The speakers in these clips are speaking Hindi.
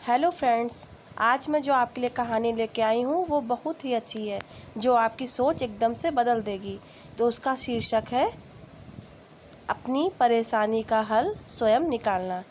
हेलो फ्रेंड्स, आज मैं जो आपके लिए कहानी लेके आई हूँ वो बहुत ही अच्छी है, जो आपकी सोच एकदम से बदल देगी। तो उसका शीर्षक है अपनी परेशानी का हल स्वयं निकालना।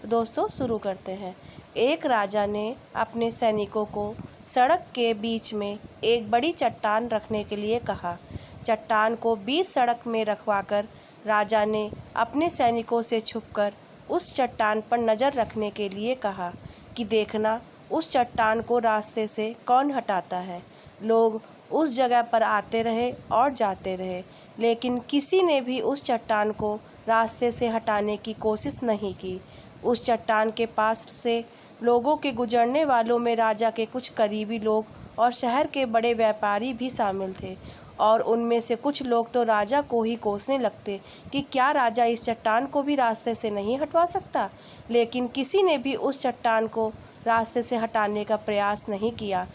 तो दोस्तों शुरू करते हैं। एक राजा ने अपने सैनिकों को सड़क के बीच में एक बड़ी चट्टान रखने के लिए कहा। चट्टान को बीच सड़क में रखवाकर राजा ने अपने सैनिकों से छुपकर उस चट्टान पर नज़र रखने के लिए कहा कि देखना उस चट्टान को रास्ते से कौन हटाता है। लोग उस जगह पर आते रहे और जाते रहे, लेकिन किसी ने भी उस चट्टान को रास्ते से हटाने की कोशिश नहीं की। उस चट्टान के पास से लोगों के गुजरने वालों में राजा के कुछ करीबी लोग और शहर के बड़े व्यापारी भी शामिल थे, और उनमें से कुछ लोग तो राजा को ही कोसने लगते कि क्या राजा इस चट्टान को भी रास्ते से नहीं हटवा सकता। लेकिन किसी ने भी उस चट्टान को रास्ते से हटाने का प्रयास नहीं किया।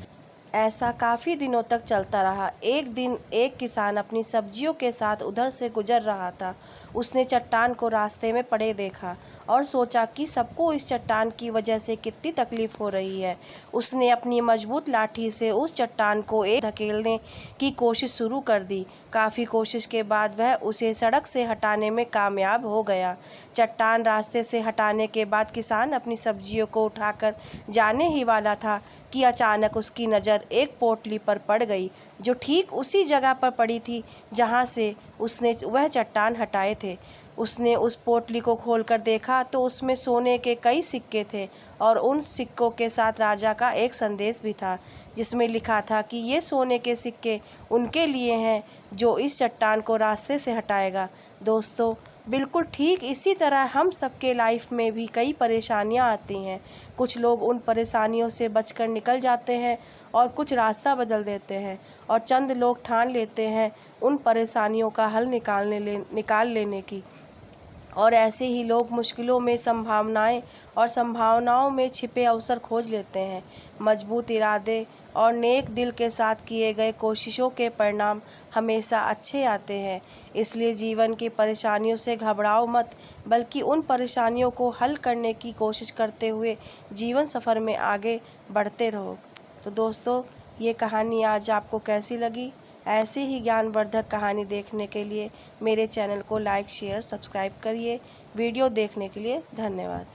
ऐसा काफ़ी दिनों तक चलता रहा। एक दिन एक किसान अपनी सब्जियों के साथ उधर से गुजर रहा था। उसने चट्टान को रास्ते में पड़े देखा और सोचा कि सबको इस चट्टान की वजह से कितनी तकलीफ़ हो रही है। उसने अपनी मजबूत लाठी से उस चट्टान को एक धकेलने की कोशिश शुरू कर दी। काफ़ी कोशिश के बाद वह उसे सड़क से हटाने में कामयाब हो गया। चट्टान रास्ते से हटाने के बाद किसान अपनी सब्जियों को उठाकर जाने ही वाला था कि अचानक उसकी नज़र एक पोटली पर पड़ गई, जो ठीक उसी जगह पर पड़ी थी जहाँ से उसने वह चट्टान हटाए थे। उसने उस पोटली को खोलकर देखा तो उसमें सोने के कई सिक्के थे, और उन सिक्कों के साथ राजा का एक संदेश भी था, जिसमें लिखा था कि ये सोने के सिक्के उनके लिए हैं जो इस चट्टान को रास्ते से हटाएगा। दोस्तों, बिल्कुल ठीक इसी तरह हम सबके लाइफ में भी कई परेशानियां आती हैं। कुछ लोग उन परेशानियों से बचकर निकल जाते हैं और कुछ रास्ता बदल देते हैं, और चंद लोग ठान लेते हैं उन परेशानियों का हल निकाल लेने की। और ऐसे ही लोग मुश्किलों में संभावनाओं में छिपे अवसर खोज लेते हैं। मजबूत इरादे और नेक दिल के साथ किए गए कोशिशों के परिणाम हमेशा अच्छे आते हैं। इसलिए जीवन की परेशानियों से घबराओ मत, बल्कि उन परेशानियों को हल करने की कोशिश करते हुए जीवन सफ़र में आगे बढ़ते रहो। तो दोस्तों, ये कहानी आज आपको कैसी लगी? ऐसे ही ज्ञानवर्धक कहानी देखने के लिए मेरे चैनल को लाइक, शेयर, सब्सक्राइब करिए। वीडियो देखने के लिए धन्यवाद।